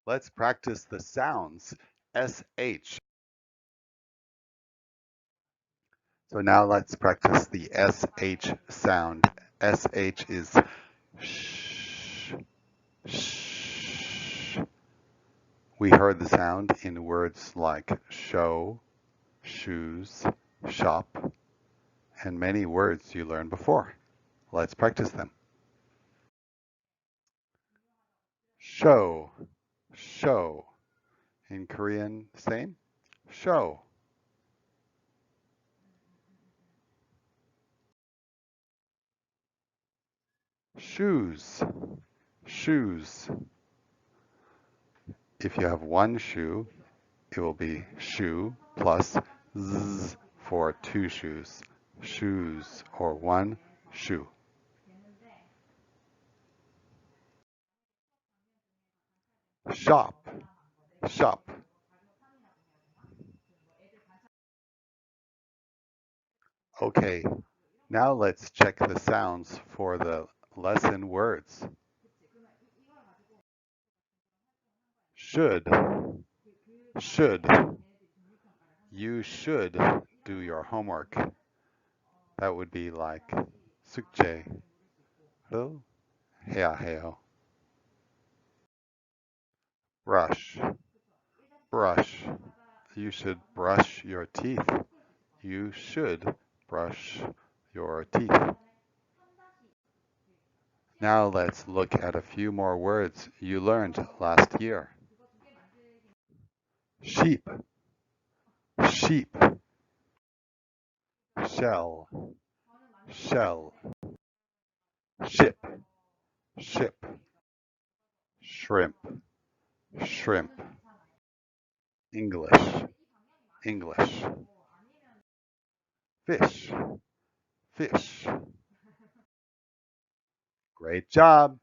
Let's practice the sounds. SH. So now let's practice the SH sound. SH is sh, sh. We heard the sound in words like show, shoes, shop, and many words you learned before. Let's practice them. Show, show. In Korean, same. Show. Shoes, shoes. If you have one shoe, it will be shoe plus z for two shoes. Shoes or one shoe. Shop, shop. Okay, now let's check the sounds for the lesson words. Should, should. You should do your homework. That would be like 숙제. 해야 해요. Brush, brush. You should brush your teeth. You should brush your teeth. Now let's look at a few more words you learned last year. Sheep, sheep. Shell, shell. Ship, ship. Shrimp, shrimp. English, English. Fish, fish. Great job!